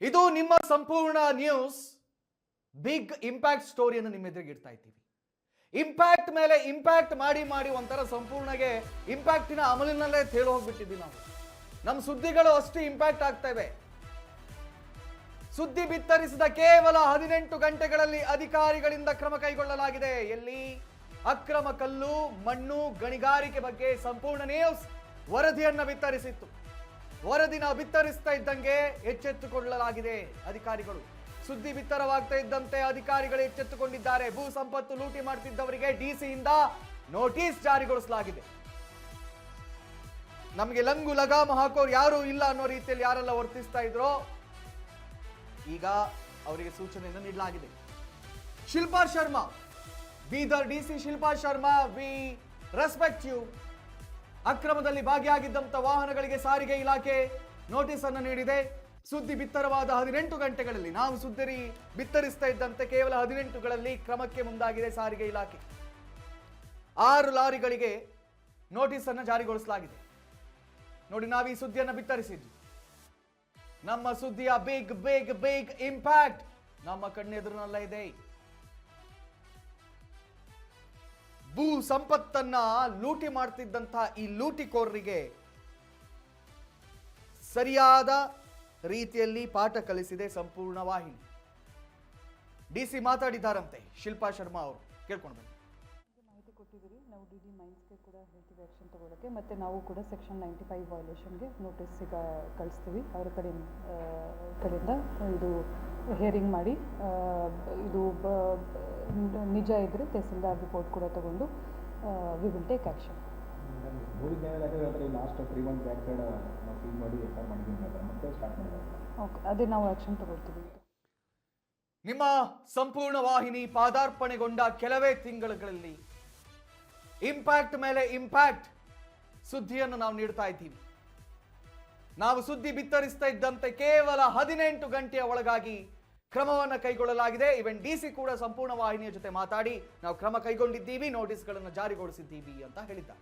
ಇದು ನಿಮ್ಮ ಸಂಪೂರ್ಣ ನ್ಯೂಸ್ ಬಿಗ್ ಇಂಪ್ಯಾಕ್ಟ್ ಸ್ಟೋರಿಯನ್ನು ನಿಮ್ಮ ಎದುರಿಗೆ ಇಡ್ತಾ ಇದ್ದೀವಿ. ಇಂಪ್ಯಾಕ್ಟ್ ಮೇಲೆ ಇಂಪ್ಯಾಕ್ಟ್ ಮಾಡಿ ಮಾಡಿ ಒಂಥರ ಸಂಪೂರ್ಣಗೆ ಇಂಪ್ಯಾಕ್ಟಿನ ಅಮಲಿನಲ್ಲೇ ತೇಲು ಹೋಗ್ಬಿಟ್ಟಿದ್ದೀವಿ ನಾವು. ನಮ್ಮ ಸುದ್ದಿಗಳು ಅಷ್ಟು ಇಂಪ್ಯಾಕ್ಟ್ ಆಗ್ತವೆ. ಸುದ್ದಿ ಬಿತ್ತರಿಸಿದ ಕೇವಲ 18 ಗಂಟೆಗಳಲ್ಲಿ ಅಧಿಕಾರಿಗಳಿಂದ ಕ್ರಮ ಕೈಗೊಳ್ಳಲಾಗಿದೆ. ಎಲ್ಲಿ? ಅಕ್ರಮ ಕಲ್ಲು ಮಣ್ಣು ಗಣಿಗಾರಿಕೆ ಬಗ್ಗೆ ಸಂಪೂರ್ಣ ನ್ಯೂಸ್ ವರದಿಯನ್ನ ಬಿತ್ತರಿಸಿತ್ತು. ವರದಿನ ಬಿತ್ತರಿಸ್ತಾ ಇದ್ದಂಗೆ ಎಚ್ಚೆತ್ತುಕೊಳ್ಳಲಾಗಿದೆ ಅಧಿಕಾರಿಗಳು. ಸುದ್ದಿ ಬಿತ್ತರವಾಗ್ತಾ ಇದ್ದಂತೆ ಅಧಿಕಾರಿಗಳು ಎಚ್ಚೆತ್ತುಕೊಂಡಿದ್ದಾರೆ. ಭೂ ಸಂಪತ್ತು ಲೂಟಿ ಮಾಡ್ತಿದ್ದವರಿಗೆ ಡಿಸಿಯಿಂದ ನೋಟಿಸ್ ಜಾರಿಗೊಳಿಸಲಾಗಿದೆ. ನಮಗೆ ಲಂಗು ಲಗಾಮ ಹಾಕೋರು ಯಾರು ಇಲ್ಲ ಅನ್ನೋ ರೀತಿಯಲ್ಲಿ ಯಾರೆಲ್ಲ ವರ್ತಿಸ್ತಾ ಇದ್ರೋ ಈಗ ಅವರಿಗೆ ಸೂಚನೆಯನ್ನು ನೀಡಲಾಗಿದೆ. Shilpa Sharma, Bidar DC Shilpa Sharma, we respect you. ಅಕ್ರಮದಲ್ಲಿ ಭಾಗಿಯಾಗಿದ್ದಂತ ವಾಹನಗಳಿಗೆ ಸಾರಿಗೆ ಇಲಾಖೆ ನೋಟಿಸ್ ಅನ್ನು ನೀಡಿದೆ. ಸುದ್ದಿ ಬಿತ್ತರವಾದ 18 ಗಂಟೆಗಳಲ್ಲಿ ನಾವು ಸುದ್ದಿ ಬಿತ್ತರಿಸ್ತಾ ಇದ್ದಂತೆ ಕೇವಲ 18ಗಳಲ್ಲಿ ಕ್ರಮಕ್ಕೆ ಮುಂದಾಗಿದೆ ಸಾರಿಗೆ ಇಲಾಖೆ. 6 ಲಾರಿಗಳಿಗೆ ನೋಟಿಸ್ ಅನ್ನು ಜಾರಿಗೊಳಿಸಲಾಗಿದೆ. ನೋಡಿ, ನಾವು ಈ ಸುದ್ದಿಯನ್ನು ಬಿತ್ತರಿಸಿದ್ವಿ. ನಮ್ಮ ಸುದ್ದಿಯ ಬಿಗ್ ಬಿಗ್ ಬಿಗ್ ಇಂಪ್ಯಾಕ್ಟ್ ನಮ್ಮ ಕಣ್ಣೆದುರಿನಲ್ಲ ಇದೆ. ಭೂ ಸಂಪತ್ತನ್ನ ಲೂಟಿ ಮಾಡ್ತಿದ್ದಂತಹ ಈ ಲೂಟಿಕೋರರಿಗೆ ಸರಿಯಾದ ರೀತಿಯಲ್ಲಿ ಪಾಠ ಕಲಿಸಿದೆ ಸಂಪೂರ್ಣ ವಾಹಿನಿ. ಡಿಸಿ ಮಾತಾಡಿದ್ದಾರಂತೆ ಶಿಲ್ಪಾ ಶರ್ಮಾ ಅವರು, ಕೇಳ್ಕೊಂಡು ಬನ್ನಿ. ಮಾಹಿತಿ ಕೊಟ್ಟಿದ್ದೀರಿ. ನಾವು ಡಿ ಮೈನ್ಸ್ಗೆ ಕೂಡ ಹೇಳ್ತೀವಿ ಆ್ಯಕ್ಷನ್ ತಗೊಳ್ಳೋಕ್ಕೆ. ಮತ್ತು ನಾವು ಕೂಡ ಸೆಕ್ಷನ್ 95 ವೈಲೇಷನ್ಗೆ ನೋಟಿಸ್ ಈಗ ಕಳಿಸ್ತೀವಿ. ಅವರ ಕಡೆಯಿಂದ ಇದು ಹಿಯರಿಂಗ್ ಮಾಡಿ ಇದು ನಿಜ ಇದ್ದರೆ ತಹಸೀಲ್ದಾರ್ ರಿಪೋರ್ಟ್ ಕೂಡ ತಗೊಂಡು we will take action. Okay, ಅದೇ ನಾವು ಆ್ಯಕ್ಷನ್ ತಗೊಳ್ತೀವಿ. ನಿಮ್ಮ ಸಂಪೂರ್ಣ ವಾಹಿನಿ ಪಾದಾರ್ಪಣೆಗೊಂಡ ಕೆಲವೇ ತಿಂಗಳುಗಳಲ್ಲಿ ಇಂಪ್ಯಾಕ್ಟ್ ಮೇಲೆ ಇಂಪ್ಯಾಕ್ಟ್ ಸುದ್ದಿಯನ್ನು ನಾವು ನೀಡ್ತಾ ಇದ್ದೀವಿ. ನಾವು ಸುದ್ದಿ ಬಿತ್ತರಿಸ್ತಾ ಇದ್ದಂತೆ ಕೇವಲ 18 ಗಂಟೆಯ ಒಳಗಾಗಿ ಕ್ರಮವನ್ನು ಕೈಗೊಳ್ಳಲಾಗಿದೆ. ಈವನ್ ಡಿಸಿ ಕೂಡ ಸಂಪೂರ್ಣ ವಾಹಿನಿಯ ಜೊತೆ ಮಾತಾಡಿ ನಾವು ಕ್ರಮ ಕೈಗೊಂಡಿದ್ದೀವಿ, ನೋಟಿಸ್ಗಳನ್ನು ಜಾರಿಗೊಳಿಸಿದ್ದೀವಿ ಅಂತ ಹೇಳಿದ್ದಾರೆ.